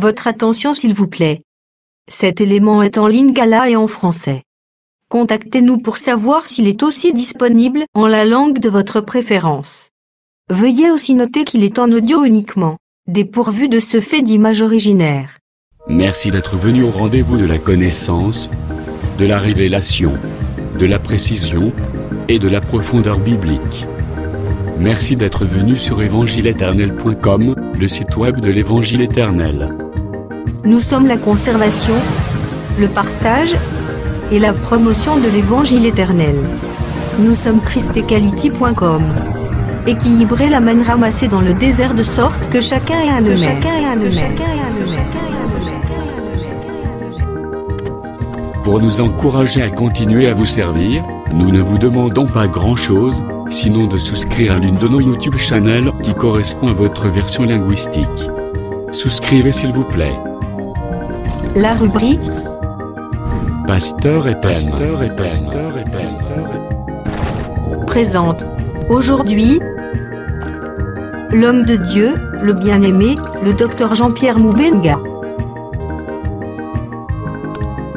Votre attention s'il vous plaît. Cet élément est en lingala et en français. Contactez-nous pour savoir s'il est aussi disponible en la langue de votre préférence. Veuillez aussi noter qu'il est en audio uniquement, dépourvu de ce fait d'image originaire. Merci d'être venu au rendez-vous de la connaissance, de la révélation, de la précision et de la profondeur biblique. Merci d'être venu sur evangileeternel.com, le site web de l'Évangile éternel. Nous sommes la conservation, le partage et la promotion de l'Évangile éternel. Nous sommes christequality.com. Équilibrer la manne ramassée dans le désert de sorte que chacun ait un email. Pour nous encourager à continuer à vous servir, nous ne vous demandons pas grand-chose, sinon de souscrire à l'une de nos YouTube channels qui correspond à votre version linguistique. Souscrivez s'il vous plaît. La rubrique Pasteur et thème. présente aujourd'hui l'homme de Dieu, le bien-aimé, le docteur Jean-Pierre Moubenga.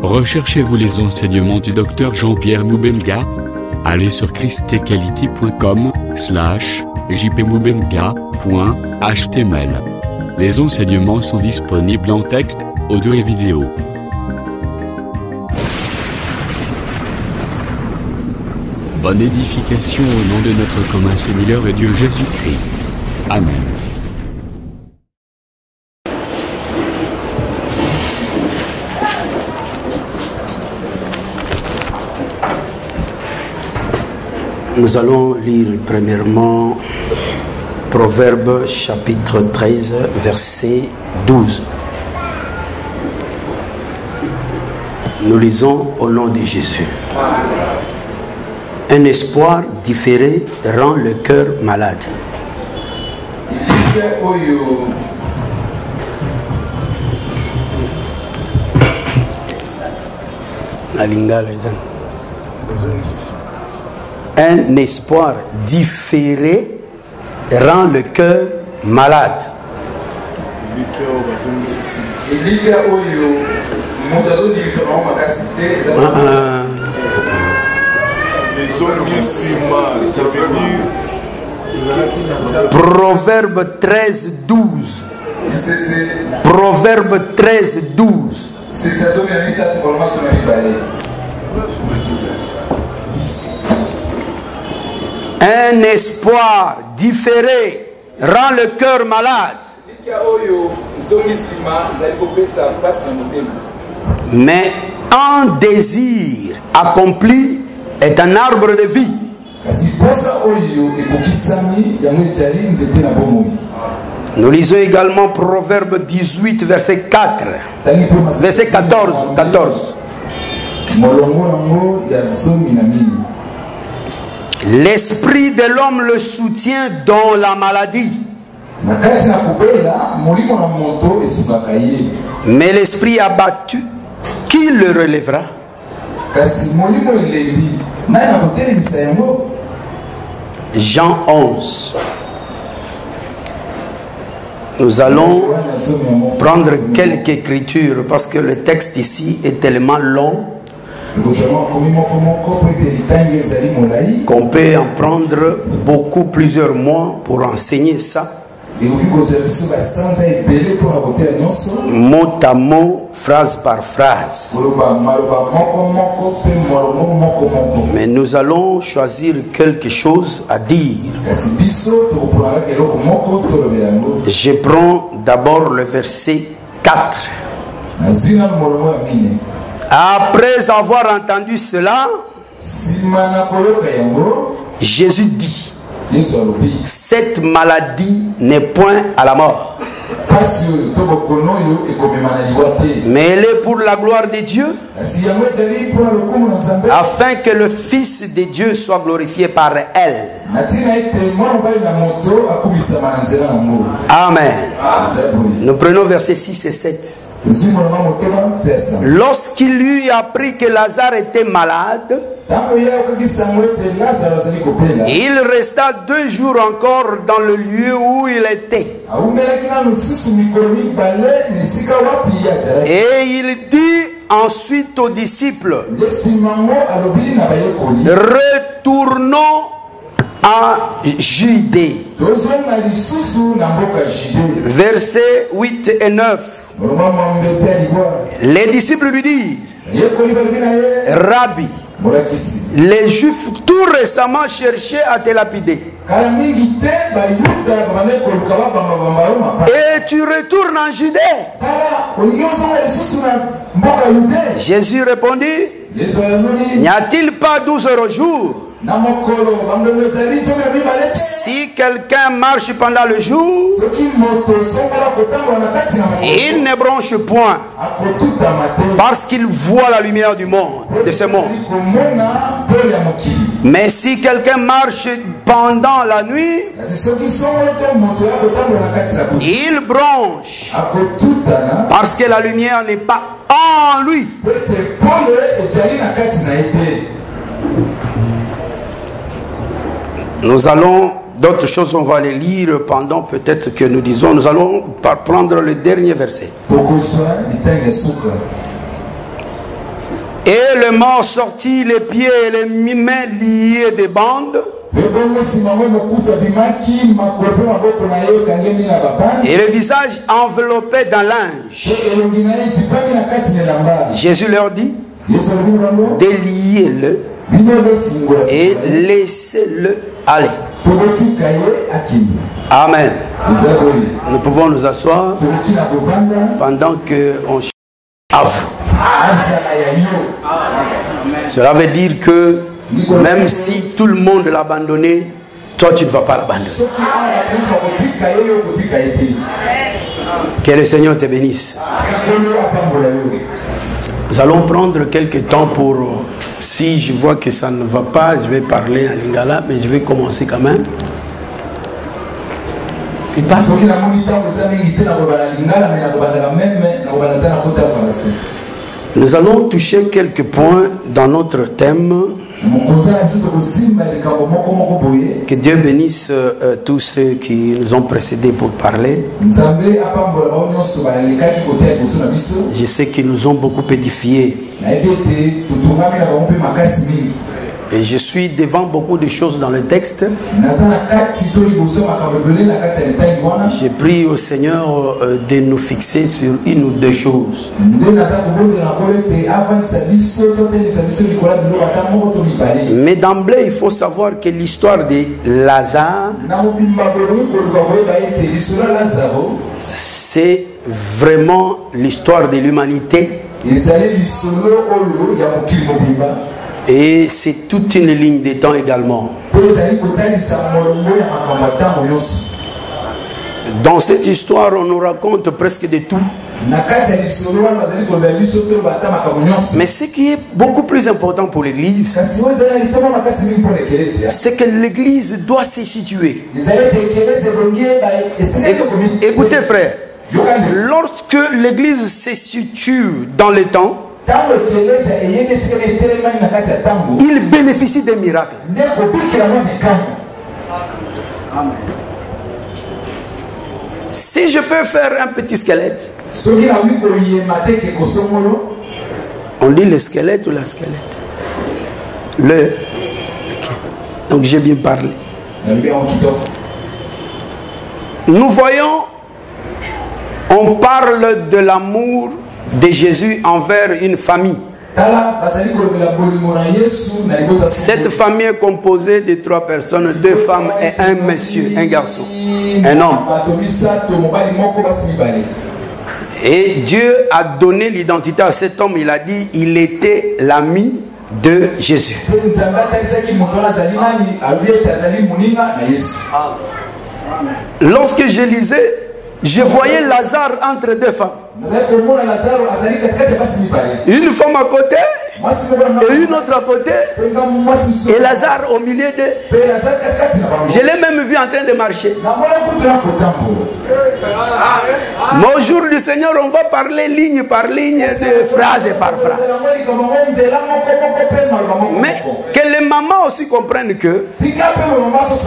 Recherchez-vous les enseignements du docteur Jean-Pierre Moubenga? Allez sur christequality.com/jpmoubenga.html. Les enseignements sont disponibles en texte, audio et vidéo. Bonne édification au nom de notre commun Seigneur et Dieu Jésus-Christ. Amen. Nous allons lire premièrement Proverbe chapitre 13, verset 12. Nous lisons au nom de Jésus. Un espoir différé rend le cœur malade. Un espoir différé rend le cœur malade. Proverbe 13, 12. Proverbe 13, 12. Un espoir différé rend le cœur malade. Mais un désir accompli est un arbre de vie. Nous lisons également Proverbe 18, verset 4. Verset 14. L'esprit de l'homme le soutient dans la maladie. Mais l'esprit abattu, qui le relèvera? Jean 11. Nous allons prendre quelques écritures parce que le texte ici est tellement long qu'on peut en prendre beaucoup, plusieurs mois pour enseigner ça. Mot à mot, phrase par phrase. Mais nous allons choisir quelque chose à dire. Je prends d'abord le verset 4. Après avoir entendu cela, Jésus dit: cette maladie n'est point à la mort, mais elle est pour la gloire de Dieu, afin que le Fils de Dieu soit glorifié par elle. Amen. Nous prenons versets 6 et 7. Lorsqu'il eut appris que Lazare était malade, Il resta 2 jours encore dans le lieu où il était. Et il dit ensuite aux disciples, retournons à Judée. Versets 8 et 9. Les disciples lui disent, Rabbi, les Juifs tout récemment cherchaient à te lapider. Et tu retournes en Judée. Jésus répondit, n'y a-t-il pas 12 heures au jour? Si quelqu'un marche pendant le jour, il ne bronche point, parce qu'il voit la lumière du monde, de ce monde. Mais si quelqu'un marche pendant la nuit, il bronche, parce que la lumière n'est pas en lui. Nous allons, d'autres choses on va les lire pendant peut-être que nous disons, nous allons prendre le dernier verset. Et le mort sortit, les pieds et les mains liés des bandes. Et le visage enveloppé d'un linge. Jésus leur dit, déliez-le et laissez-le aller. Amen. Nous pouvons nous asseoir pendant que on cherche à vous. Cela veut dire que même si tout le monde l'a abandonné, toi tu ne vas pas l'abandonner. Que le Seigneur te bénisse. Nous allons prendre quelques temps pour, si je vois que ça ne va pas, je vais parler en lingala, mais je vais commencer quand même. Nous allons toucher quelques points dans notre thème. Que Dieu bénisse tous ceux qui nous ont précédés pour parler. Je sais qu'ils nous ont beaucoup édifiés. Et je suis devant beaucoup de choses dans le texte. J'ai prié au Seigneur de nous fixer sur une ou deux choses. Mais d'emblée, il faut savoir que l'histoire de Lazare, c'est vraiment l'histoire de l'humanité. Et c'est toute une ligne de temps également. Dans cette histoire, on nous raconte presque de tout. Mais ce qui est beaucoup plus important pour l'Église, c'est que l'Église doit se situer. Écoutez frère, lorsque l'Église se situe dans le temps, il bénéficie des miracles. Si je peux faire un petit squelette, on dit le squelette ou la squelette? Le. Okay. Donc j'ai bien parlé. Nous voyons, on parle de l'amour de Jésus envers une famille. Cette famille est composée de 3 personnes, 2 femmes et un monsieur, un garçon, un homme. Et Dieu a donné l'identité à cet homme. Il a dit il était l'ami de Jésus. Lorsque je lisais, je voyais Lazare entre 2 femmes. Une femme à côté et une autre à côté, et Lazare au milieu d'eux. Je l'ai même vu en train de marcher. Mais au jour du Seigneur, on va parler ligne par ligne, de phrase par phrase. Mais que les mamans aussi comprennent que,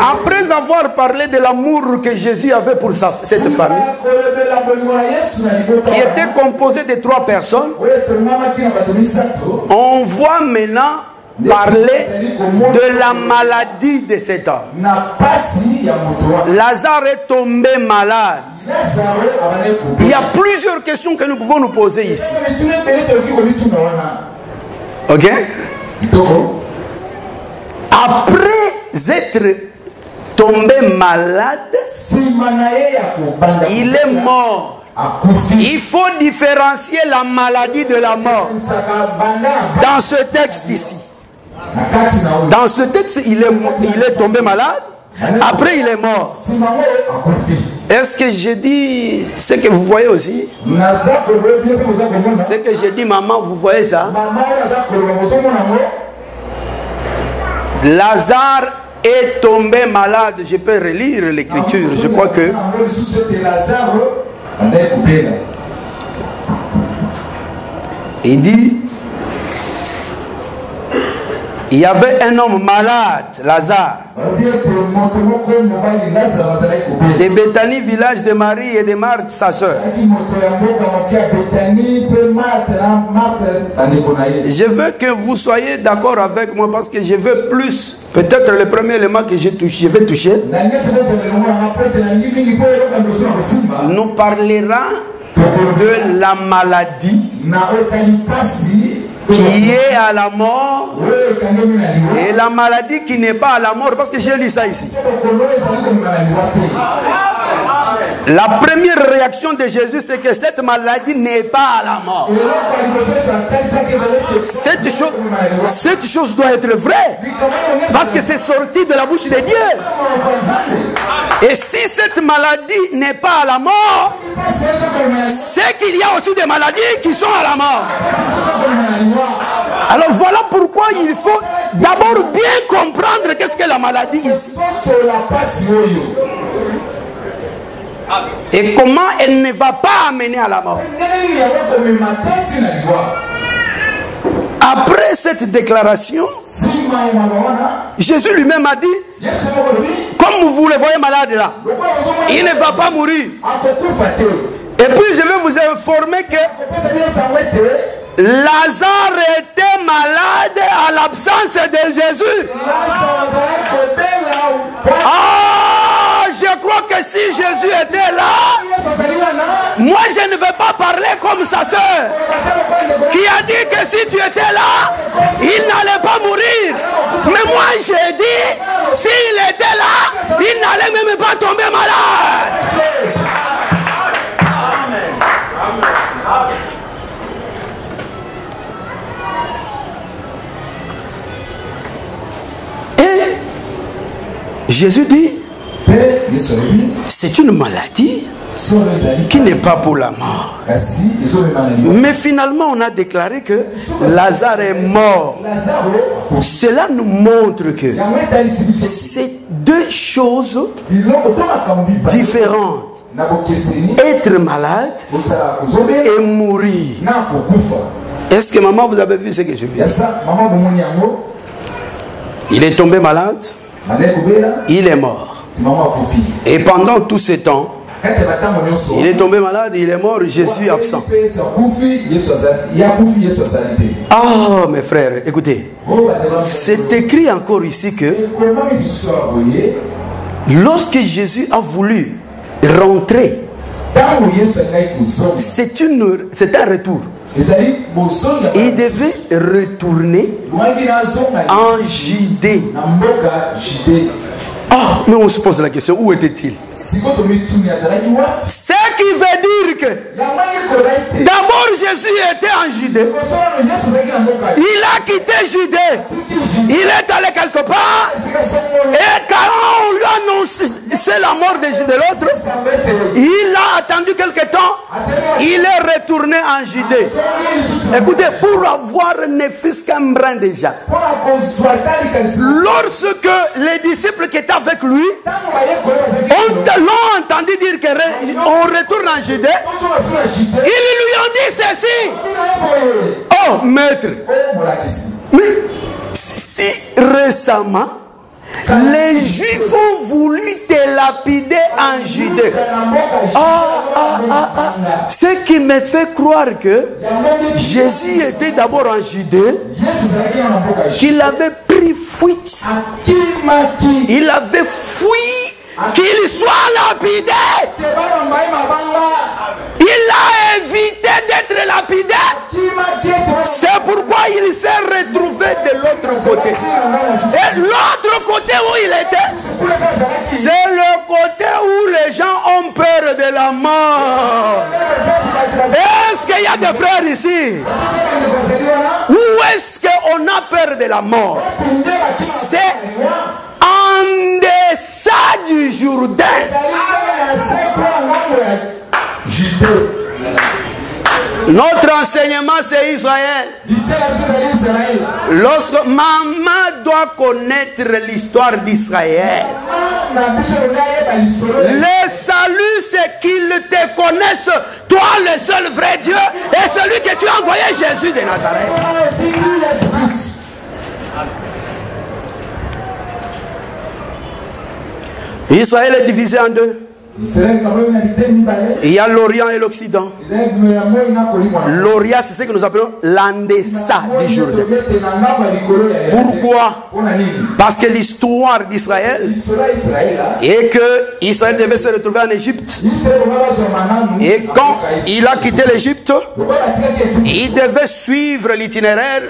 après avoir parlé de l'amour que Jésus avait pour cette famille, qui était composée de 3 personnes, on voit maintenant parler de la maladie de cet homme. Lazare est tombé malade. Il y a plusieurs questions que nous pouvons nous poser ici. Ok? Après être tombé malade, il est mort. Il faut différencier la maladie de la mort. Dans ce texte ici. Dans ce texte, il est tombé malade. Après, il est mort. Est-ce que j'ai dit ce que vous voyez aussi? Ce que j'ai dit, maman, vous voyez ça? Lazare est tombé malade. Je peux relire l'écriture. Je crois que... Il dit... Il y avait un homme malade, Lazare, de Béthanie, village de Marie et de Marthe, sa sœur. Je veux que vous soyez d'accord avec moi parce que je veux plus. Peut-être le premier élément que je vais toucher nous parlera de la maladie qui est à la mort et la maladie qui n'est pas à la mort, parce que j'ai lu ça ici. La première réaction de Jésus, c'est que cette maladie n'est pas à la mort. Cette chose doit être vraie, parce que c'est sorti de la bouche de Dieu. Et si cette maladie n'est pas à la mort, c'est qu'il y a aussi des maladies qui sont à la mort. Alors voilà pourquoi il faut d'abord bien comprendre qu'est-ce que la maladie ici. Et comment elle ne va pas amener à la mort. Après cette déclaration, Jésus lui-même a dit, comme vous le voyez malade là, il ne va pas mourir. Et puis je vais vous informer que Lazare était malade à l'absence de Jésus. Ah, je crois que si Jésus était là, moi je ne vais pas parler comme sa sœur qui a dit que si tu étais là, il n'allait pas mourir. Mais moi j'ai dit, s'il était là, il n'allait même pas tomber malade. Jésus dit, c'est une maladie qui n'est pas pour la mort. Mais finalement, on a déclaré que Lazare est mort. Cela nous montre que c'est deux choses différentes. Être malade et mourir. Est-ce que maman, vous avez vu ce que je veux dire? Il est tombé malade. Il est mort. Et pendant tout ce temps, il est tombé malade, il est mort, Jésus est absent. Ah, mes frères, écoutez. C'est écrit encore ici que lorsque Jésus a voulu rentrer, c'est un retour. Il devait retourner en Judée. Ah, mais on se pose la question, où était-il? Ce qui veut dire que d'abord Jésus était en Judée. Il a quitté Judée. Il est allé quelque part. Et quand on lui a annoncé la mort de l'autre, il a attendu quelque temps. Il est retourné en Judée. Écoutez, pour avoir ne fût-ce qu'un brin déjà. Lorsque les disciples qui étaient avec lui l'ont entendu dire qu'on retourne en Judée, ils lui ont dit ceci. Oh, maître, mais si récemment, les Juifs ont voulu te lapider en Judée. Ce qui me fait croire que Jésus était d'abord en Judée, qu'il avait pris fuite. Il avait fui qu'il soit lapidé. Il a évité d'être lapidé. C'est pourquoi il s'est retrouvé de l'autre côté. Et l'autre côté où il était, c'est le côté où les gens ont peur de la mort. Est-ce qu'il y a des frères ici? Où est-ce qu'on a peur de la mort? C'est en deçà du Jourdain. Notre enseignement, c'est Israël. Lorsque maman doit connaître l'histoire d'Israël, le salut, c'est qu'ils te connaissent, toi le seul vrai Dieu, et celui que tu as envoyé, Jésus de Nazareth. Israël est divisé en deux. Il y a l'Orient et l'Occident. L'Orient, c'est ce que nous appelons l'en-deçà du Jourdain. Pourquoi? Parce que l'histoire d'Israël est que Israël devait se retrouver en Égypte. Et quand il a quitté l'Égypte, il devait suivre l'itinéraire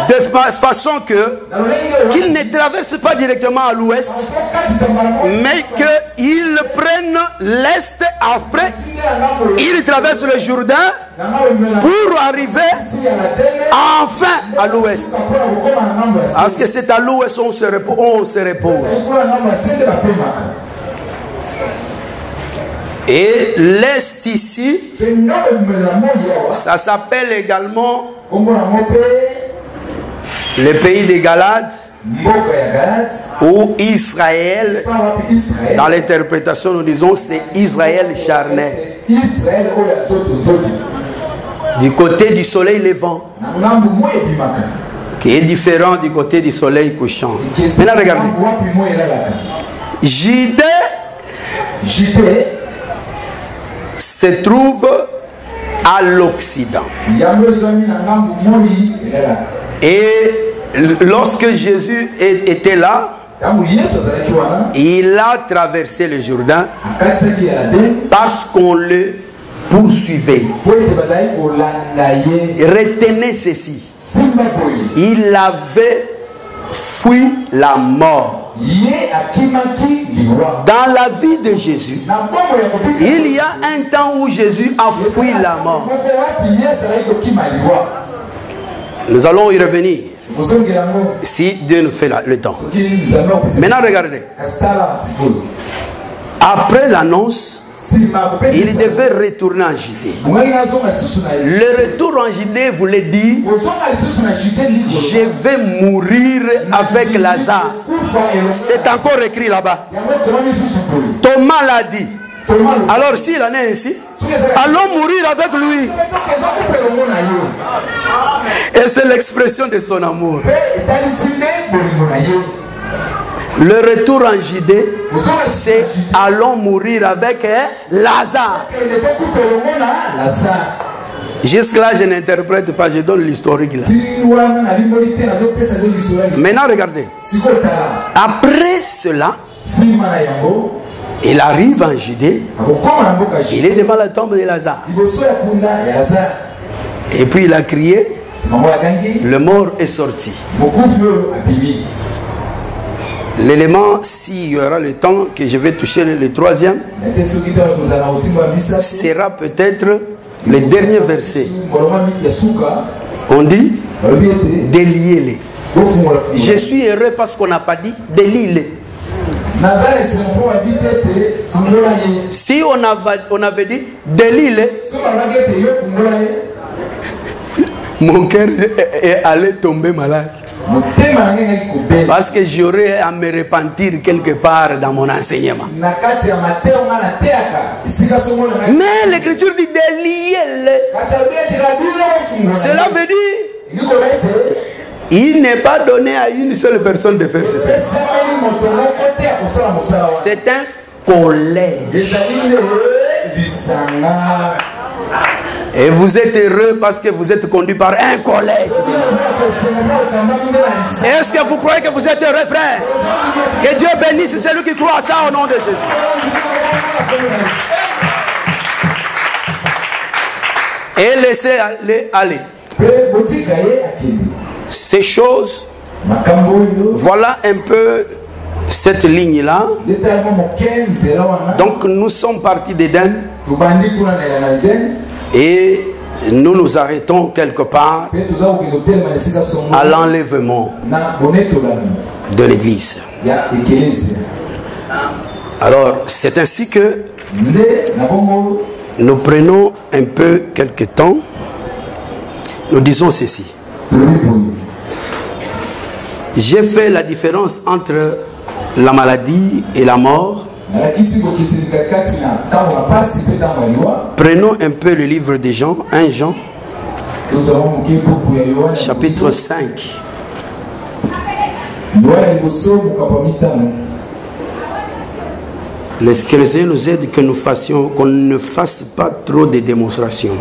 de façon qu'il ne traverse pas directement à l'ouest, mais qu'il prenne l'est, après il traverse le Jourdain pour arriver enfin à l'ouest. Parce que c'est à l'ouest où on se repose. Et l'est ici, ça s'appelle également le pays des Galades, ou Israël. Dans l'interprétation, nous disons c'est Israël charnel. Du côté du soleil levant, qui est différent du côté du soleil couchant. Maintenant regardez, Judée se trouve à l'Occident. Et lorsque Jésus était là, il a traversé le Jourdain parce qu'on le poursuivait. Retenez ceci. Il avait fui la mort. Dans la vie de Jésus, il y a un temps où Jésus a fui la mort. Nous allons y revenir si Dieu nous fait le temps. Maintenant regardez. Après l'annonce, il devait retourner en Judée. Le retour en Judée voulait dire: je vais mourir avec Lazare. C'est encore écrit là-bas. Thomas l'a dit. Alors s'il en est ainsi, allons mourir avec lui. Et c'est l'expression de son amour. Le retour en Judée, c'est allons mourir avec Lazare. Jusque-là, je n'interprète pas, je donne l'historique là. Maintenant, regardez. Après cela, il arrive en Judée, il est devant la tombe de Lazare. Et puis il a crié, le mort est sorti. L'élément, s'il y aura le temps que je vais toucher le troisième, sera peut-être le dernier verset. On dit, déliez-les. Je suis heureux parce qu'on n'a pas dit déliez-les. Si on avait dit déliez-les, mon cœur est allé tomber malade. Parce que j'aurais à me repentir quelque part dans mon enseignement. Mais l'écriture dit déliez-les. Cela veut dire Il n'est pas donné à une seule personne de faire ceci. C'est un collège. Et vous êtes heureux parce que vous êtes conduit par un collège. Est-ce que vous croyez que vous êtes heureux, frère? Que Dieu bénisse celui qui croit à ça au nom de Jésus. Et laissez aller. Ces choses, voilà un peu cette ligne-là. Donc nous sommes partis d'Éden et nous nous arrêtons quelque part à l'enlèvement de l'Église. Alors c'est ainsi que nous prenons un peu quelque temps. Nous disons ceci. J'ai fait la différence entre la maladie et la mort. Prenons un peu le livre de Jean, 1 Jean, chapitre 5. Que le Seigneur nous aide que nous fassions, qu'on ne fasse pas trop de démonstrations.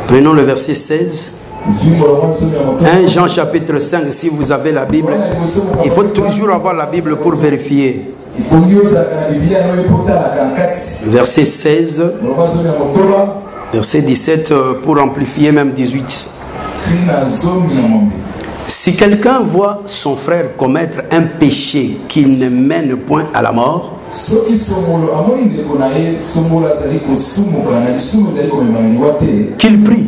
Prenons le verset 16. 1 Jean chapitre 5, si vous avez la Bible, il faut toujours avoir la Bible pour vérifier. Verset 16, verset 17 pour amplifier même 18. Si quelqu'un voit son frère commettre un péché qui ne mène point à la mort, qu'il prie.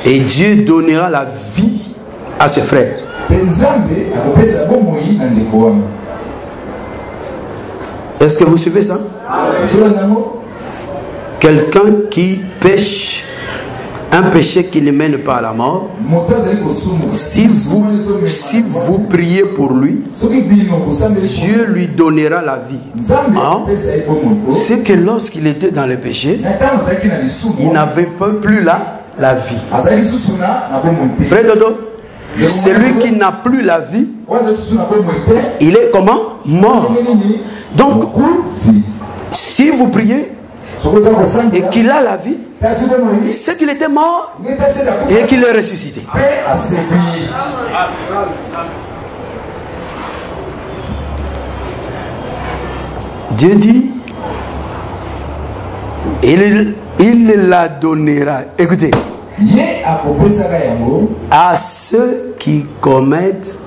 Et Dieu donnera la vie à ce frère. Est-ce que vous suivez ça? Quelqu'un qui pêche un péché qui ne mène pas à la mort, si vous priez pour lui, Dieu lui donnera la vie. Hein? C'est que lorsqu'il était dans le péché, il n'avait plus la vie. Frère Dodo, celui qui n'a plus la vie, il est comment? Mort. Donc, si vous priez et qu'il a la vie, c'est qu'il était mort et qu'il est ressuscité. Dieu dit, il la donnera. Écoutez, à ceux qui commettent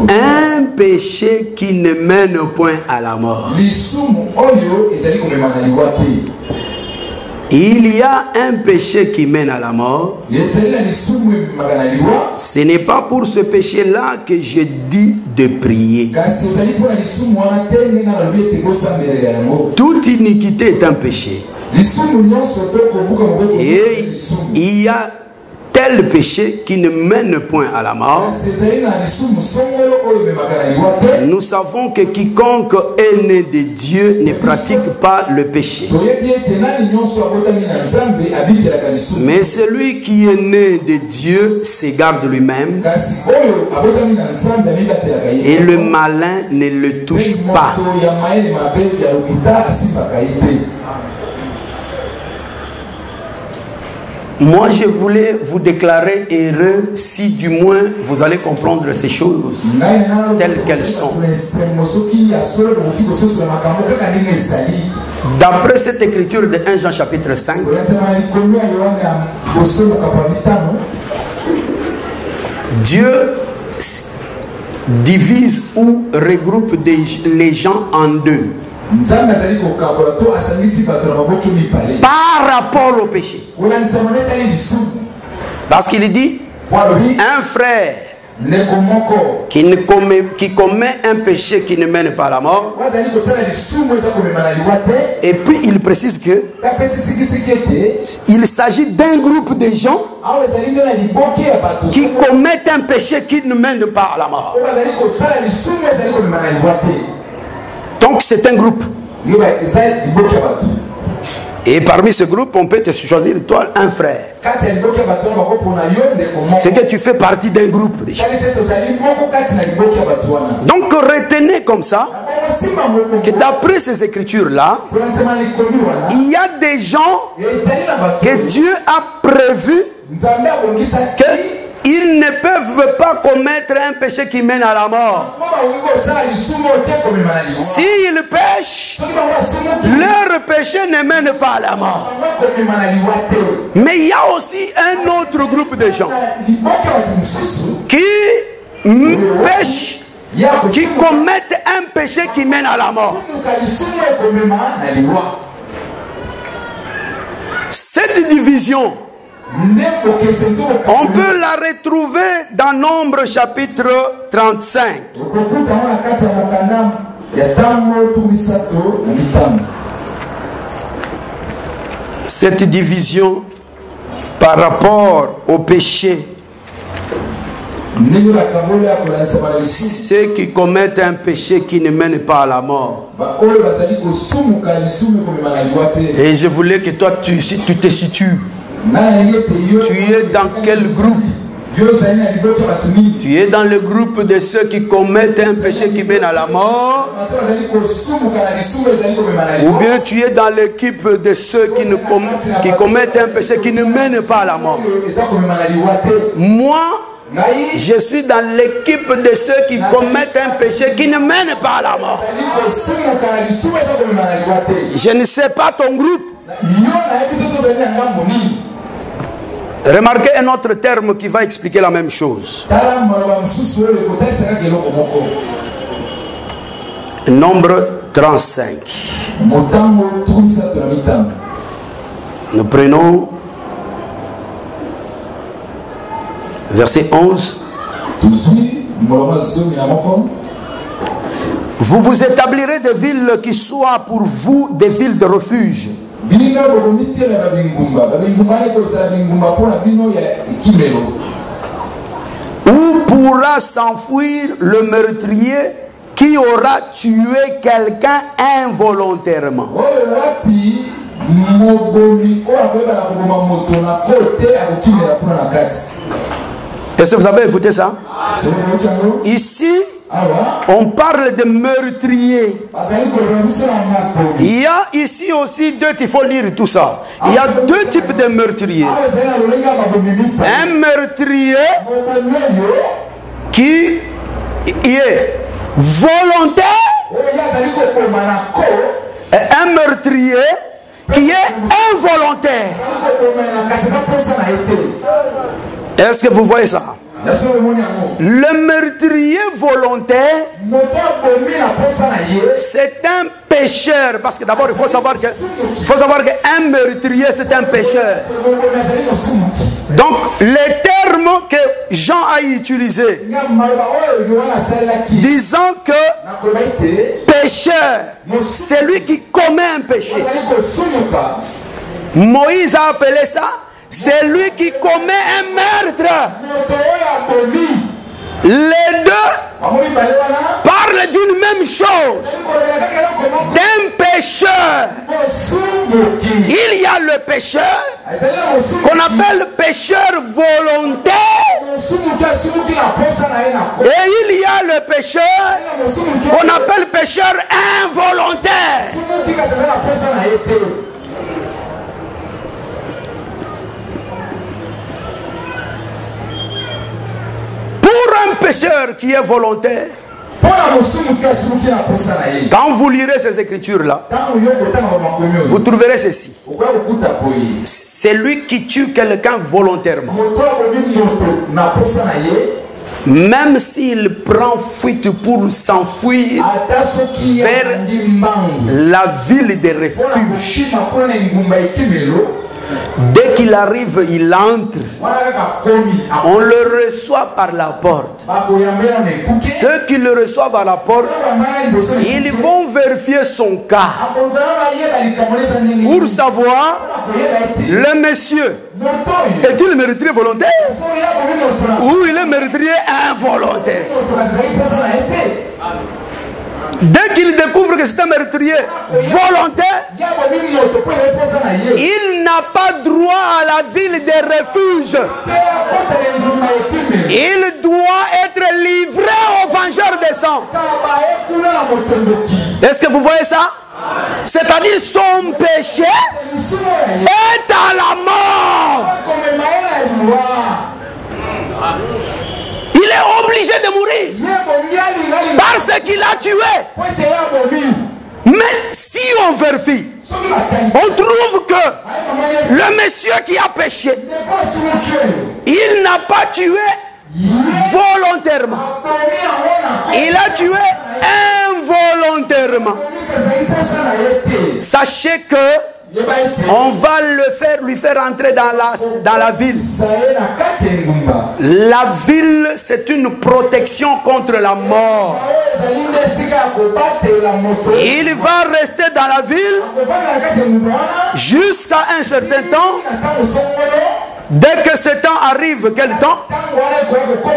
un péché qui ne mène point à la mort. Il y a un péché qui mène à la mort. Ce n'est pas pour ce péché-là que je dis de prier. Toute iniquité est un péché. Et il y a tel péché qui ne mène point à la mort. Nous savons que quiconque est né de Dieu ne pratique pas le péché. Mais celui qui est né de Dieu s'égare de lui-même et le malin ne le touche pas. Moi, je voulais vous déclarer heureux si du moins vous allez comprendre ces choses telles qu'elles sont. D'après cette écriture de 1 Jean chapitre 5, Dieu divise ou regroupe les gens en deux. Par rapport au péché. Parce qu'il dit, un frère qui commet un péché qui ne mène pas à la mort. Et puis il précise que il s'agit d'un groupe de gens qui commettent un péché qui ne mène pas à la mort. Donc c'est un groupe. Et parmi ce groupe, on peut te choisir, toi, un frère. C'est que tu fais partie d'un groupe déjà. Donc retenez comme ça que d'après ces écritures-là, il y a des gens que Dieu a prévu qu'ils ne peuvent pas commettre un péché qui mène à la mort. S'ils pêchent, leur péché ne mène pas à la mort. Mais il y a aussi un autre groupe de gens qui pêchent, qui commettent un péché qui mène à la mort. Cette division, on peut la retrouver dans Nombre chapitre 35. Cette division par rapport au péché, ceux qui commettent un péché qui ne mène pas à la mort. Et je voulais que toi, si tu te situes, tu es dans quel groupe? Tu es dans le groupe de ceux qui commettent un péché qui mène à la mort, ou bien tu es dans l'équipe de ceux qui commettent un péché qui ne mène pas à la mort. Moi, je suis dans l'équipe de ceux qui commettent un péché qui ne mène pas à la mort. Je ne sais pas ton groupe. Remarquez un autre terme qui va expliquer la même chose. Nombre 35. Nous prenons verset 11. Vous vous établirez des villes qui soient pour vous des villes de refuge. Où pourra s'enfuir le meurtrier qui aura tué quelqu'un involontairement? Est-ce que vous avez écouté ça? Ici, on parle de meurtrier. Il y a ici aussi deux, il faut lire tout ça. Il y a deux types de meurtriers. Un meurtrier qui est volontaire et un meurtrier qui est involontaire. Est-ce que vous voyez ça? Le meurtrier volontaire, c'est un pécheur. Parce que d'abord, il faut savoir qu'un meurtrier, c'est un pécheur. Donc, les termes que Jean a utilisés, disant que pécheur, c'est lui qui commet un péché. Moïse a appelé ça, c'est lui qui commet un meurtre. Les deux parlent d'une même chose, d'un pécheur. Il y a le pécheur qu'on appelle pécheur volontaire, et il y a le pécheur qu'on appelle pécheur involontaire. Pour un pécheur qui est volontaire, quand vous lirez ces écritures-là, vous trouverez ceci. C'est lui qui tue quelqu'un volontairement. Même s'il prend fuite pour s'enfuir vers la ville de refuge, dès qu'il arrive, il entre. On le reçoit par la porte. Ceux qui le reçoivent à la porte, ils vont vérifier son cas pour savoir, le monsieur, est-il meurtrier volontaire ou il est meurtrier involontaire? Dès qu'il découvre que c'est un meurtrier volontaire, il n'a pas droit à la ville de refuge. Il doit être livré aux vengeurs des sangs. Est-ce que vous voyez ça? C'est-à-dire son péché est à la mort. Il est obligé de mourir parce qu'il a tué. Mais si on vérifie, on trouve que le monsieur qui a péché, il n'a pas tué volontairement. Il a tué involontairement. Sachez que on va lui faire entrer dans la ville. La ville, c'est une protection contre la mort. Il va rester dans la ville jusqu'à un certain temps. Dès que ce temps arrive, quel temps?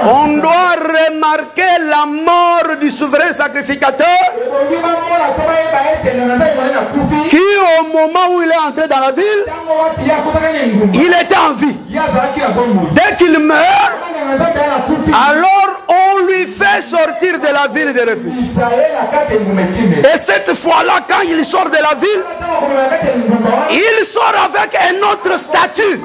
On doit remarquer la mort du souverain sacrificateur qui, au moment où il est entré dans la ville, il était en vie. Dès qu'il meurt, alors on lui fait sortir de la ville de refuge. Et cette fois-là, quand il sort de la ville, il sort avec un autre statut.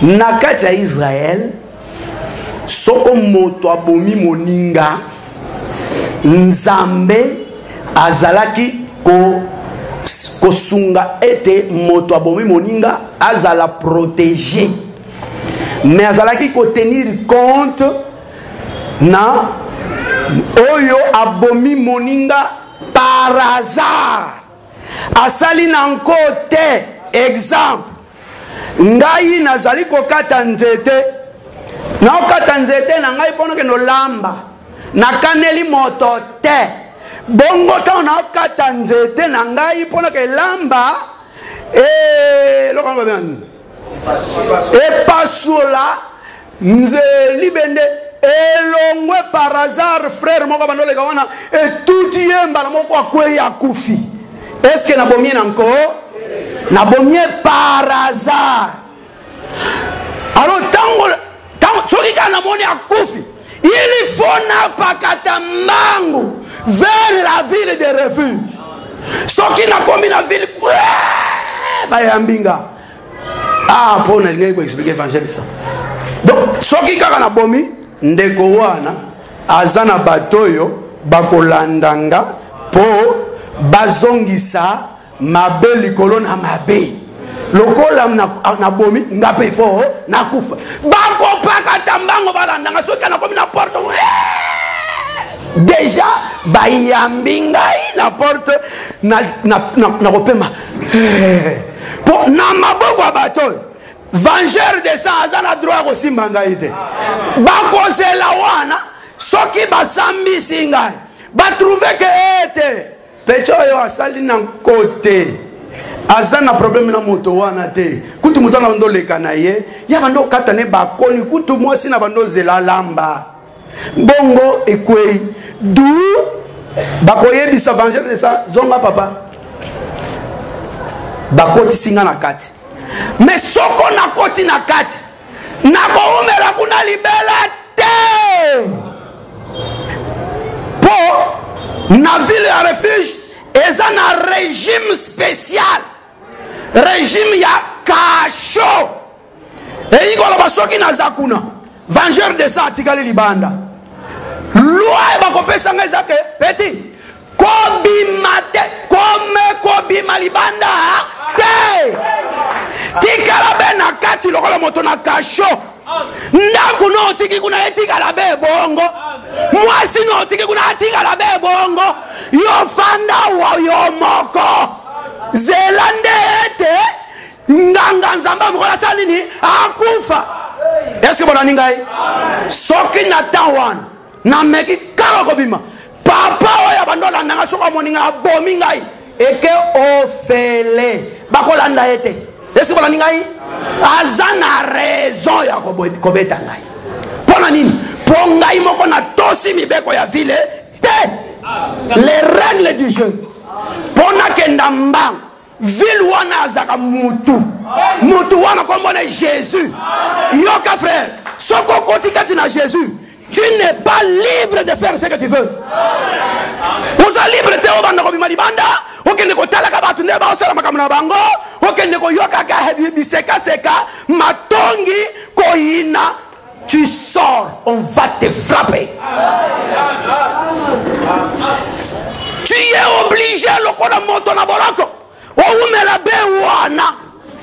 Nakati ya Israël, soko moto abomi moninga, Nzambe azalaki kosunga ete moto abomi moninga azala protégé, mais azalaki ko tenir compte na oyo abomi moninga par hasard asali na nkote. Exemple, ngai nazali kokata nzete, na okata nzete na ngai pono ke no lamba nakaneli moto te, bongo ta na okata nzete na ngai pono ke lamba lokamba bien pasula nzeli bende elongwe par hasard frère moko bandole kawana et tout yemba na moko akwe ya kufi. Est-ce que nabomie nanko? Nabomie par hasard. Alors tango soki kana moni akufi, il faut na pakata mangu vers la ville de refuge. Soki na komi na ville bayambinga. Ah, pour ne pas expliquer l'évangile ça. Donc soki kaka na bomi ndeko wana azana batoyo bakolandanga po bazongisa mabe likolo na mabe. Lokola na bomi ngape fo na kufa. Bako pakata mbango balandanga soki na komi na porte. Déjà bayambinga na porte na kopema. Pour na maboko batoyo. Vengeur de sang azana droit ko simbanga ite. Bako zela wana soki basambi singa. Ba trouver que ete pecho yo asali na côté. Azana problème na moto wana te. Kutu moto na ndo leka na ye, ya bando katane bakoni kutu mwasi na bando zela lamba. Bongo ekwe du bakoyebisa vengeur de sang zonga papa. Bakoti singa na kati. Mais soko na koti na kati na koumela kuna libela te po na ville ya refuge eza na régime spécial, régime ya kasho eyikola basoki na zakuna vengeur de sang atikali libanda loi bakopesa nga ezake petit kobima te kobima libanda te tikala be na kati lokola moto na kasho ndaku no otiki kuna etikala be bongo mwasi no otiki kuna etikala be bongo yo fanda wa yo moko zelande ete nganga nzamba mkola salini akufa. Est-ce que bona ningai soki na tawan na meki kala kobima papa oya bandola nanga soka moninga abomi ngai eke ofele bakolanda ete. Est-ce que vous avez azana raison ya kobeta ngai? Pona nini? Pongai moko na tosi mibeko ya vile te. Les règles du jeu. Pona kendamba ville wana azaka mutu. Mutu wana kombona Jésus. Yoka frère, soko kotikati na Jésus. Tu n'es pas libre de faire ce que tu veux. Vous êtes libre de faire okende kotalaka batu nde baosala makambo na bango, okende koyokaka biseka seka matongi koyina. Tu sors, on va te frapper. Tu es obligé lokola moto na boloko oumela be wana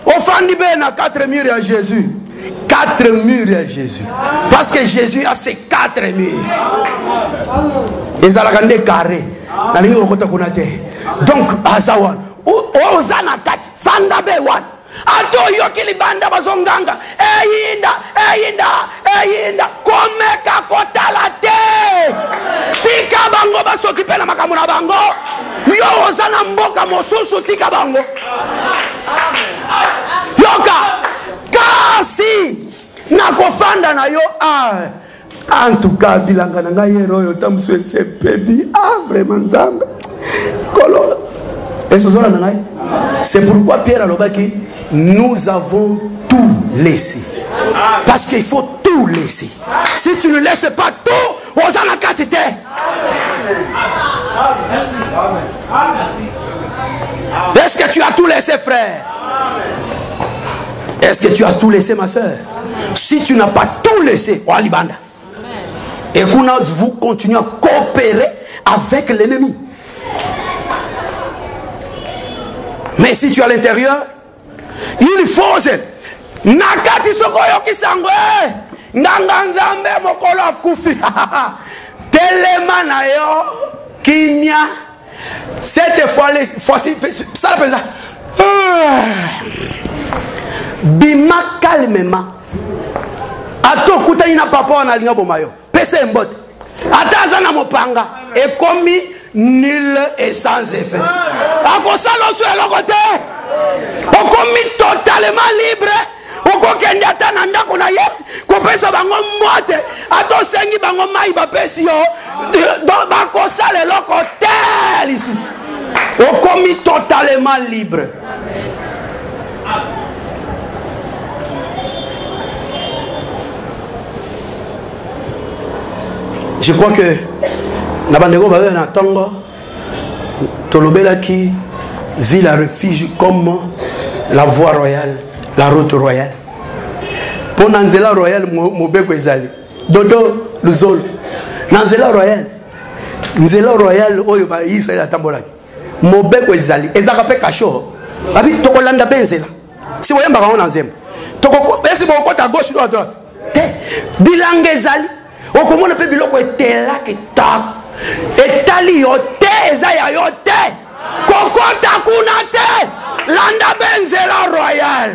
ofandi be na 4 murs à Jésus. 4 murs à Jésus. Parce que Jésus a ses 4 murs. Et ça l'a carré. Donc, Azawan, Ozana Kat, Fanda Bewan, Ato Yokili Banda Bazonganga, Eyinda, Komeka Kotalate, Tika Bango Basokipe na Makamuna Bango, Yo Ozana Mboka Mosusu Tika Bango, Yoka, Kasi, Nakofanda na yo, en tout cas, bilanga na ngai royo tamswe se baby vraiment nzambe kolo esozola na ngai. C'est pourquoi Pierre alobaki nous avons tout laissé, parce qu'il faut tout laisser. Si tu ne laisses pas tout, ozana katite. Est-ce que tu as tout laissé, frère? Est-ce que tu as tout laissé, ma soeur? Si tu n'as pas tout laissé, Walibanda, et que vous continuez à coopérer avec l'ennemi. Mais si tu es à l'intérieur, il faut nakati sokoyo kisangwe nganganzambe mokolo akufi telema na yo kinya. Cette fois-ci ça la présente bima calmement ato kutani na papa na linga bomayo pese mbote ataza na mopanga et commis nul et sans effet akosalo sur le côté on commis totalement libre okokende ata na ndako na ye kopesa bango mote ato sengi bango mai bapesi yo bakosala le côté lisusu on commis totalement libre. Je crois que Nabandego Bawe na Tongo Tolobela qui vit la refuge comme la voie royale, la route royale. Pour Nanzela royale, Mobeko Ezali. Dodo Luzol. Nanzela royale. Nzela royale, Oyoba Isa la Tambolaki. Mobeko Ezali. Ezakape Kacho. Abi Tokolanda Benzela. Si vous voyez Baron Nanzem. Toko, est-ce que vous avez à gauche ou à droite? Bilang Ezali. On commence à faire biloko etela kita etali yote ezaya yote kokota kuna te landa benzela royal.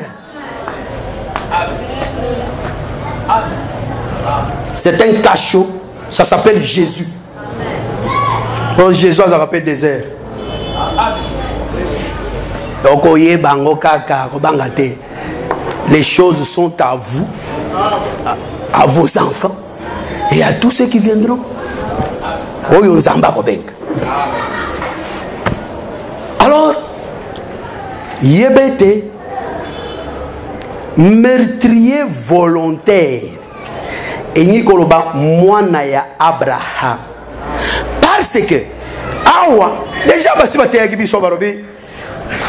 C'est un cachot, ça s'appelle Jésus. Oh, Jésus ça s'appelle désert. Donc oye bango kaka kobanga te. Les choses sont à vous, à vos enfants et à tous ceux qui viendront. Alors, Yébété, meurtrier volontaire, et Nikoloba, Moanaya Abraham. Parce que, déjà,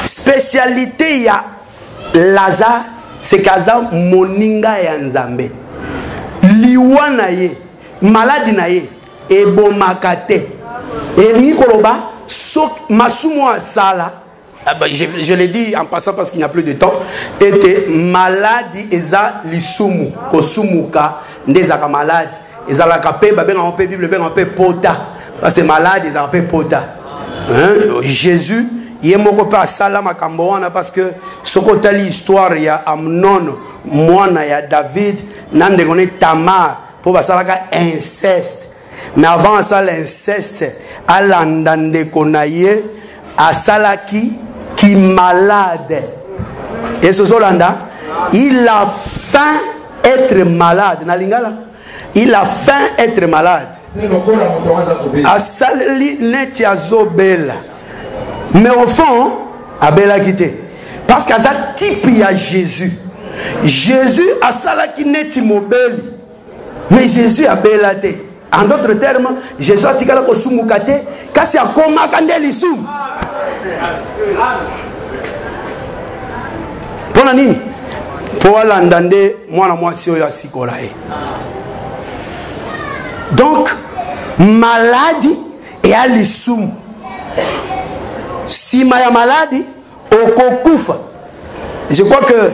spécialité, il y a Lazare, c'est Kaza Moninga et Nzambe. Liwanaye, malade naye, ebomakate. Et Nikoloba, Masumo Sala, je l'ai dit en passant parce qu'il n'y a plus de temps, était malade eza lisumu, kosumuka, ndezaka malade, ezala kapé, babeng en paix, Bible, en paix, pota, parce que malade, ezala en paix, pota. Jésus, il est moko pa sala makambo wana parce que sokotali histoire ya Amnon, mwana ya David, nande gone Tamar, pour basalaka inceste. Mais avant ça, l'inceste, alandande konaye, asalaki qui malade. Et ce Zolanda, il a faim être malade. Nalingala, il a faim être malade. Asali neti azobela. Mais au fond, abela quitté. Parce qu'à ça type il y a Jésus. Jésus a salaki neti mobile. Mais Jésus a belate. En d'autres termes, Jésus a dit que sumukate kasi akoma kandeli sum. Pona nini? Pour l'andande moi na moi si oyo asikola e. Donc maladie et à l'issum. Si ma maladie au kokufa. Je crois que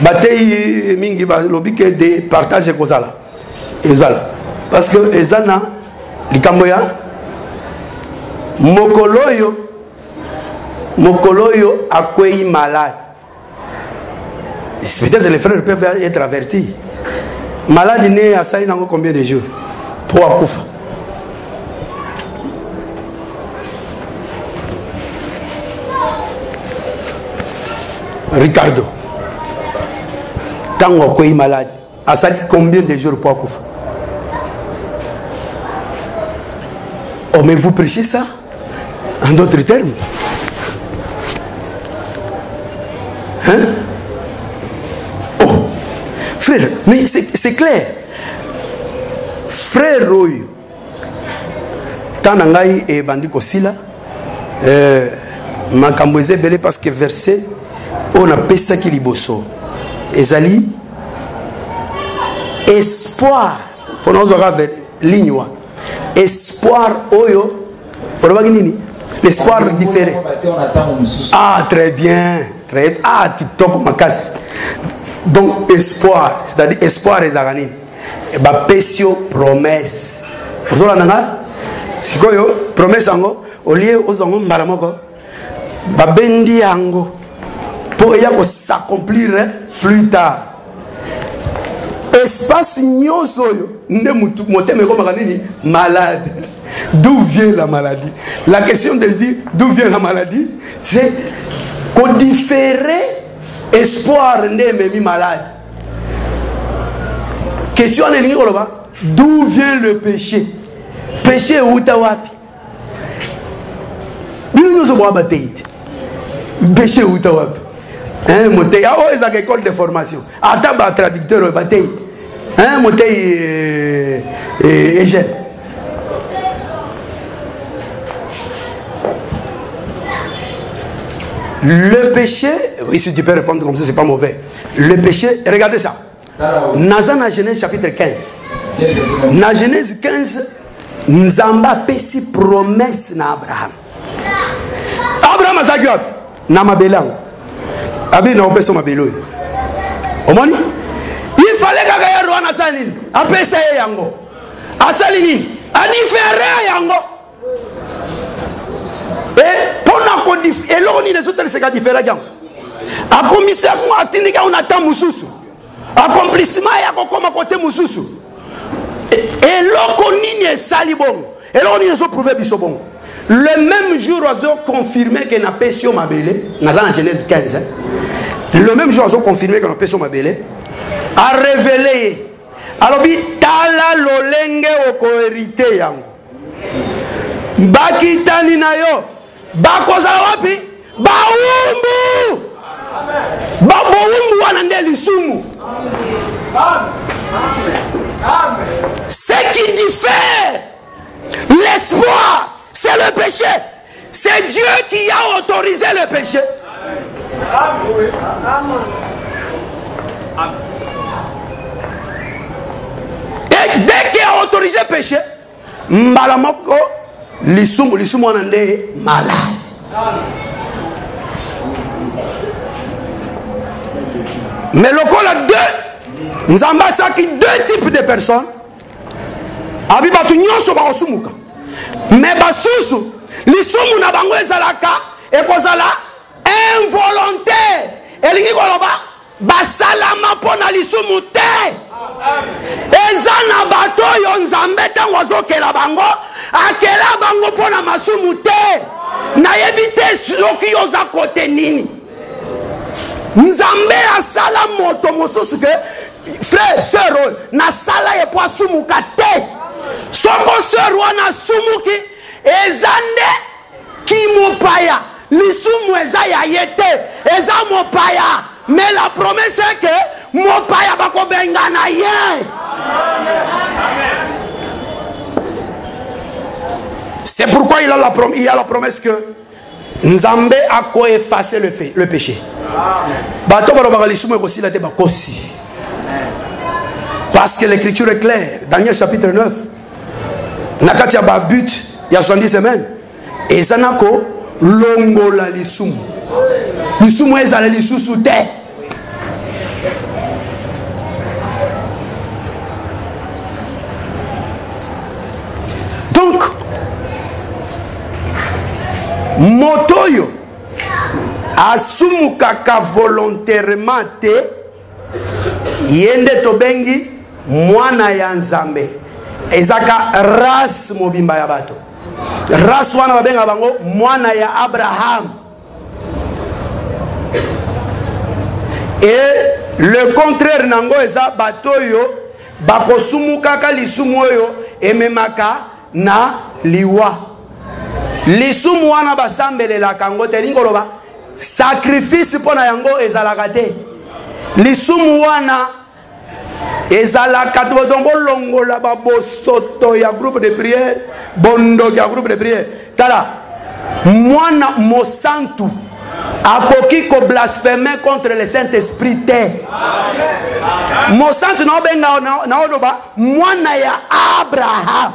bataille mingi ba lobike de partage kozala. Ezala. Parce que ezana likamboya mokoloyo akwei malade. Peut-être les frères peuvent être avertis. Malade né à Sali nango combien de jours pour akufa. Ricardo tango akwei malade à Sali combien de jours pour akufa. Oh mais vous prêchez ça en d'autres termes, hein? Oh frère, mais c'est clair. Frère Roy Tanangai et Bandiko Sila Makamboise belé parce que verset on a pesa qui liboso ezali espoir pour nous aura ligne espoir oyo l'espoir différé. Ah très bien, très bien. Ah tu tombes ma casse. Donc espoir, c'est-à-dire espoir et zaganine. Et bah pesio promesse. Vous avez nanga? Si quoi yo promesse ango au lieu aux ango malamoko. Bah bendi ango pour y avoir s'accomplir plus tard. Espace nyoso yo ne mutu moteme comme kanini malade. D'où vient la maladie? La question de dire d'où vient la maladie, c'est qu'on différer espoir n'est même malade. Question de l'ingolo ba, d'où vient le péché? Péché ou tawapi? Nous sommes à bataille. Péché ou tawapi? Hein, monter à aux écoles de formation. Attends, bah traducteur au bataille. Hein, monter et j'ai. Le péché, oui, si tu peux répondre comme ça, c'est pas mauvais. Le péché, regardez ça. Nazana Genèse chapitre 15. Na Genèse 15, Nzamba pesi promesse na Abraham. Abraham a zaguat na mabelang. Abi na opeso mabelo. Omoni? Il fallait que ya roi salini. Apesa yango. Asalini, a différé yango. Et pour la codifier, et là on y les autres c'est différent. A commissaire moi atindika on attend mususu. Accomplissement ya kokoma côté mususu. Et là on y sali bon. Et là on y les autres prouver biso bon. Le même jour on a confirmé que na pesio mabele, na Genèse 15. Le même jour on a confirmé que na pesio mabele a révélé. Alors bi tala lolenge oko hérité yango. Bakitani na yo. Bakozala wapi? Baumbu. Baumbu wanande lisumu. Ce qui diffère l'espoir, c'est le péché. C'est Dieu qui a autorisé le péché. Et dès qu'il a autorisé le péché, Mbalamoko Lissumu wanande malade. Mais le col a deux. Nzamba saki deux types de personnes. Abibatu nyonso ba osumuka. Mais basusu lisumu na bango ezalaka e kozala involontaire. Elingi koloba basalama pona lisumu te. Ezana bato yo nzambe tango azokela bango akela bango pona masumu te. Na yebite soki yoza kote nini. Nzambe asala moto mosusu ke frère sœur na sala ye po asumuka te. Soko sœur wana sumuki ezande ki mopaya lisumu eza ya yete eza mopaya. Mais la promesse est que mopaya bako bengana ye. C'est pourquoi il y a la promesse que Nzambe a co-effacé le péché. Parce que l'écriture est claire. Daniel chapitre 9. Nakati ya but il y a 70 semaines. Et zanako longola lisumu. Lisumu ezala lisusu te. Donc motoyo asumukaka volontairement te yende tobengi mwana ya Nzambe ezaka race mobimba ya bato. Race wana babenga bango mwana ya Abraham. Et le contraire nango eza batoyo bakosumukaka lisumu oyo ememaka na liwa. Lisumu wana basambelela kango te lingoloba sacrifice pona yango ezalaka te. Lisumu wana ezalaka to longola babosoto ya groupe de prière, bondo ya groupe de prière. Tala mwana mosantu akoki ko blasphémer contre le Saint-Esprit te. Mosantu na obenga na odoba mwana ya Abraham.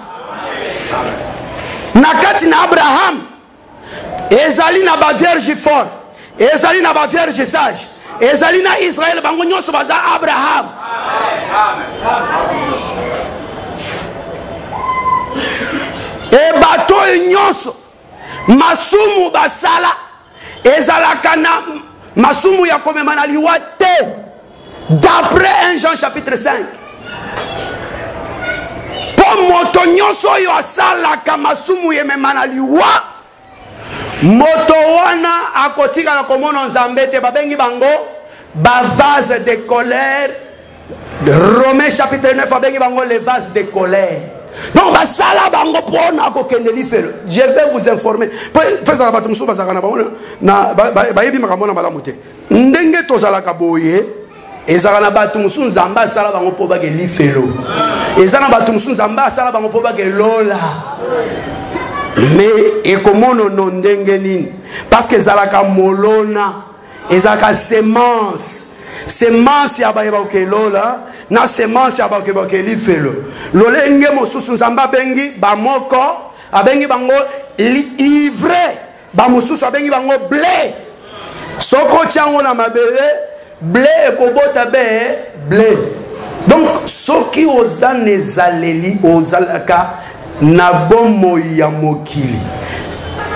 Nakati na Abraham ezali na ba vierge fort, ezali na ba vierge sage, ezali na Israël bango nyonso baza Abraham. E bato nyonso masumu basala ezalaka na masumu ya komema na liwa te. D'après 1 Jean chapitre 5. Moto nyonso oyo asalaka masumu yemema na liwa moto wana akotika na komona Nzambe te. Babengi bango ba vase de colère. Romains chapitre 9 babengi bango les vases de colère. Donc basala bango pona kokende lifelo. Je vais vous informer. Pesa bato musu bazaka na bango na bayebi makambo na malamu te. Ndenge tozalaka boye ezala na bato musu Nzambe asala bango po bake lifelo. Ezana bato musu Nzambe asala bango po bake lola. Mais ekomono no ndenge nini? Parce que ezalaka molona, ezalaka semence. Semence ya bayeba okelola na semence ya bakeba okelifelo. Lolenge mosusu Nzambe bengi bamoko, abengi bango ivre, ba mosusu abengi bango blé. Soko tiango na mabele, blé ekobota be blé. Donc soki ozane ezaleli ozalaka na bomo ya mokili.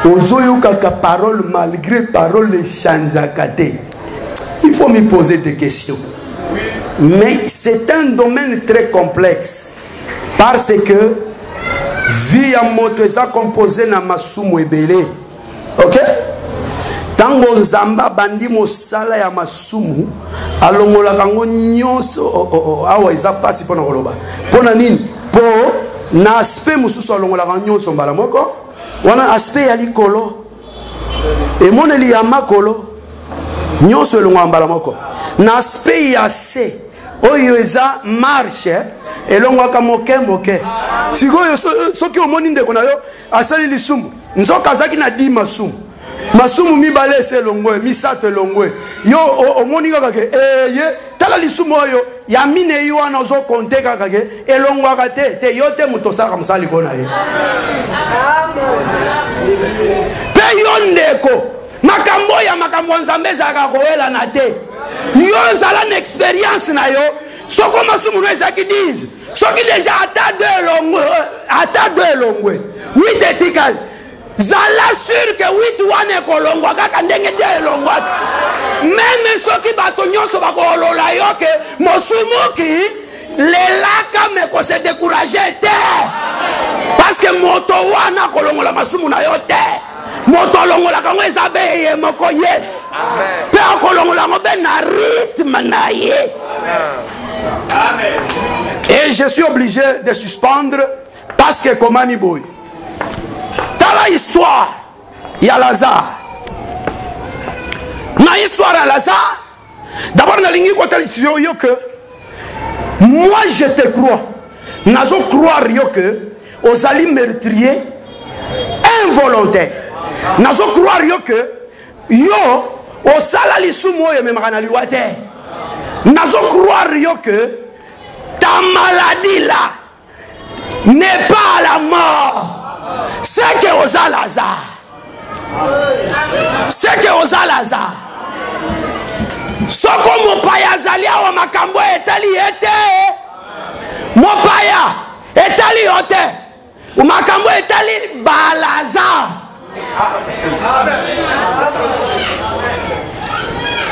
Ozoyokaka parole malgré parole changeaka te. Il faut me poser des questions. Mais c'est un domaine très complexe. Parce que vie à moto est composée na masumu ebele. Ok? Tango Nzamba bandi mosala ya masumu alongola kango nyonso awa eza pasi pona koloba. Pona nini? Po na aspect mususu alongola kango nyonso mbala moko. Wana aspect ya likolo. Et moneli ya makolo. Nyonso elongo mbala moko. Na aspect ya se oyo eza marche elongo aka moke moke. Sikoyo soki omoni ndeko na yo asali lisumu. Nzoka zaki na di masumu. Masumu mibale se longwe, misato longwe. Yo omoni kaka ke ye tala lisumu oyo ya mine yo wana zo konte kaka ke elongo aka te yo te muto sala msali kona ye. Pe yo ndeko makambo ya makambo Nzambe zaka koela na te. Yo zala na expérience na yo. Soko masumu no ezaki 10. Soki déjà ata deux longwe. 8 etikal. Zala sûr que 8 wane kolongwa kaka ndenge de longwa. Même soki bato nyonso bakolola yo ke mosumuki lelaka me ko se décourager te. Parce que moto wana kolongola masumu na yo te. moto longola kango ezabe ye moko yes pe akolongola ngo be na rythme na ye. Et je suis obligé de suspendre parce que comment mi boy tala histoire il y a Lazare na histoire à Lazare d'abord na lingi ko tali yo que moi je te crois nazo croire yo que aux alliés meurtriers involontaire nazo croire yo que yo au sala lisumu oyo memaka na liwa te nazo croire yo que ta maladie là n'est pas à la mort, c'est que aux Lazare, c'est que aux Lazare soko mopaya azali awa makambo etali ete mopaya etali yote makambo etali ba Lazare.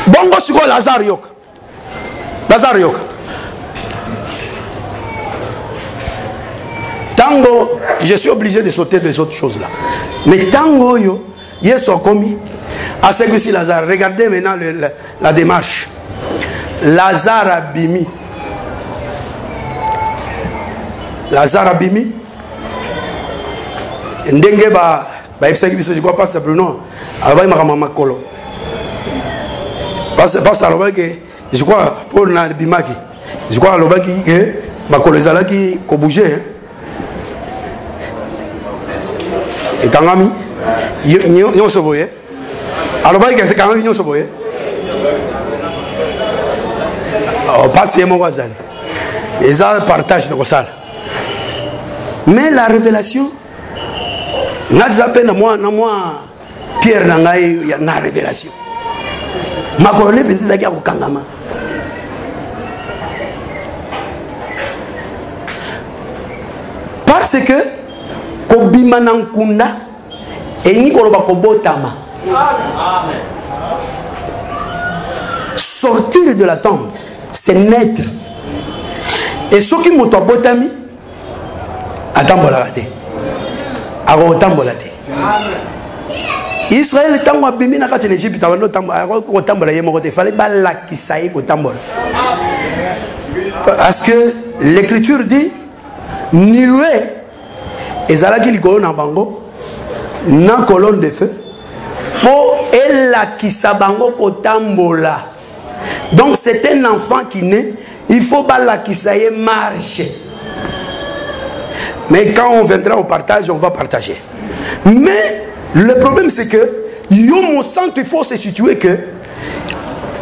Bongo siko Lazare yoka tango je suis obligé de sauter des autres choses là mais tango yo yeso komi à ce que si Lazare regardez maintenant la démarche Lazare abimi ndenge ba ebisaki biso je crois pas c'est Bruno alors il m'a makolo parce alors que je crois pour na bimaki je crois alors que makolo ezalaki ko bouger et tangami nyonso boye alors que c'est quand même nyonso boye passe mon voisin ils ont partage de ça mais la révélation n'a pas na moi Pierre nangai na révélation makolone peut-être qu'il y a kangama parce que kobima nankunda et ni koloba kobotama sortir de la tombe c'est naître et ce qui moto botami atambola te akotambola te Israël tango abimi na kati l'Égypte abando kotambola ye moko te fallait balakisa ye kotambola parce que l'écriture dit Niloué ezalaki likolo na bango na colonne de feu pour elakisa bango kotambola. Donc c'est un enfant qui naît, il faut balakisa ye marche. Mais quand on viendra au partage, on va partager. Mais le problème c'est que yo mon centre il faut se situer que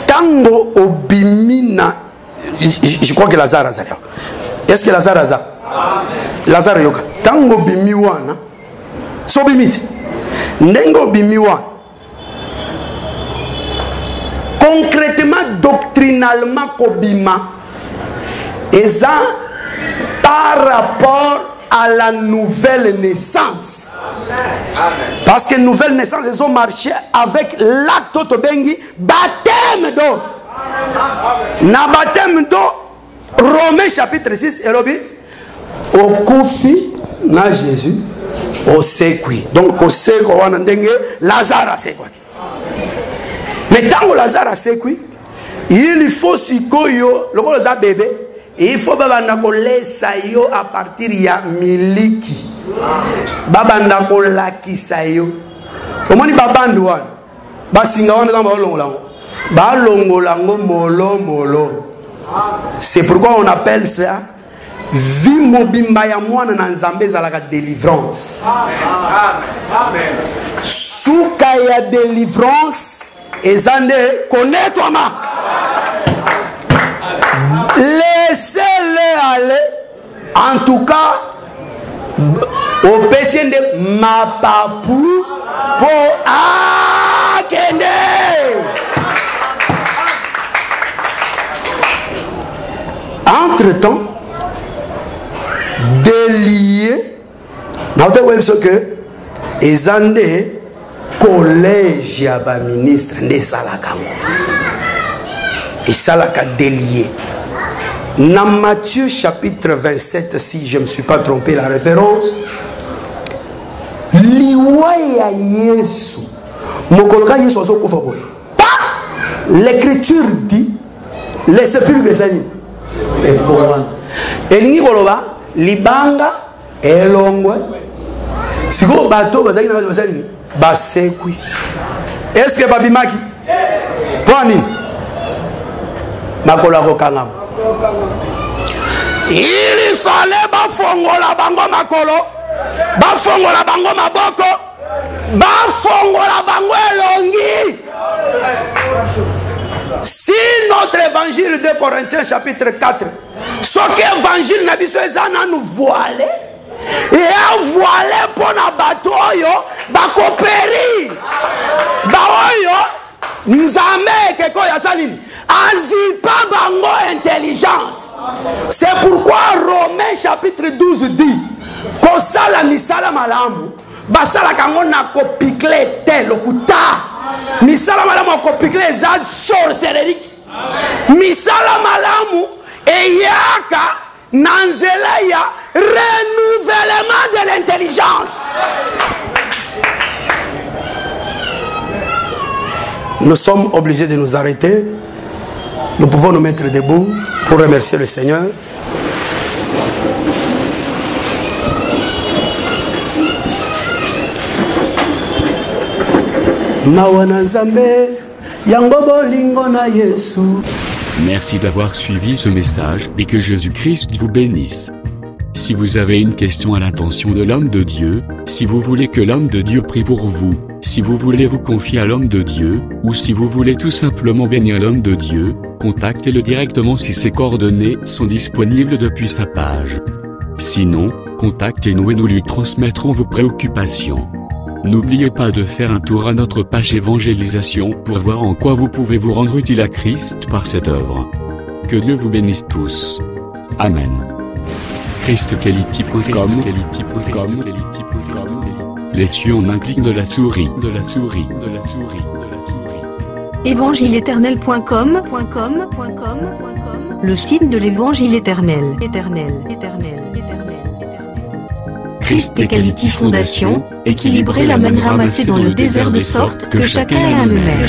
tango obimina je crois que Lazare azali. Est-ce que Lazare azali? Lazare yoka tango bimi wana so bimiti ndengo bimi wana concrètement doctrinalement kobima eza par rapport à la nouvelle naissance. Parce que nouvelle naissance ils ont marché avec l'acte autobengi baptême d'eau. Na baptême d'eau Romains chapitre 6 et lobi au Kofi na Jésus au Sekui. Donc au Sekui wana ndenge Lazare a Sekui. Mais tant que Lazare a Sekui, il faut sikoyo le da bébé et il faut babanda ko lesa yo à partir ya miliki. Babanda ko lakisa yo. Omoni babandu wana. Basinga wana dans balongolango. Balongolango molo molo. C'est pourquoi on appelle ça Vimobimba ya mwana na nzambe zalaka délivrance. Amen. Souka ya délivrance ezande connais-toi-moi. Laissez-les aller. En tout cas, au PC de ma papou pour akende. Entre-temps, délié, ce que ezande collège ya ba ministre ne salakango. Et salaka délié. Dans Matthieu chapitre 27, si je ne me suis pas trompé la référence, liwe loi ya Yesu mokoloka Yesu azokufa boye. L'écriture dit les sépulcres ezali efongwana elingi koloba libanga elongwe siko bato bazali na bazali basekwi. Est-ce que babimaki poni makola kokangama? Il fallait bafongola bango makolo, bafongola bango maboko, bafongola bango elongi. Si notre évangile de Corinthiens chapitre 4, ce qu'évangile n'a biso ezana nous voilé et a voilé pour na bato oyo bakoperi ba oyo nzambe keko ya salini azipa bango intelligence. C'est pourquoi Romains chapitre 12 dit kosala misala malamu basala kango na kopikle te lokuta. Misala malamu kopikle za sorcellerie. Misala malamu eyaka nanzela ya renouvellement de l'intelligence. Nous sommes obligés de nous arrêter. Nous pouvons nous mettre debout pour remercier le Seigneur. Merci d'avoir suivi ce message et que Jésus-Christ vous bénisse. Si vous avez une question à l'intention de l'homme de Dieu, si vous voulez que l'homme de Dieu prie pour vous, si vous voulez vous confier à l'homme de Dieu, ou si vous voulez tout simplement bénir l'homme de Dieu, contactez-le directement si ses coordonnées sont disponibles depuis sa page. Sinon, contactez-nous et nous lui transmettrons vos préoccupations. N'oubliez pas de faire un tour à notre page évangélisation pour voir en quoi vous pouvez vous rendre utile à Christ par cette œuvre. Que Dieu vous bénisse tous. Amen. ChristQuality.com. Les cieux en un clic de la souris. Évangile-éternel.com. Le site de l'évangile éternel. ChristQuality Fondation, équilibrer la manne ramassée dans le désert de sorte que chacun ait un numère.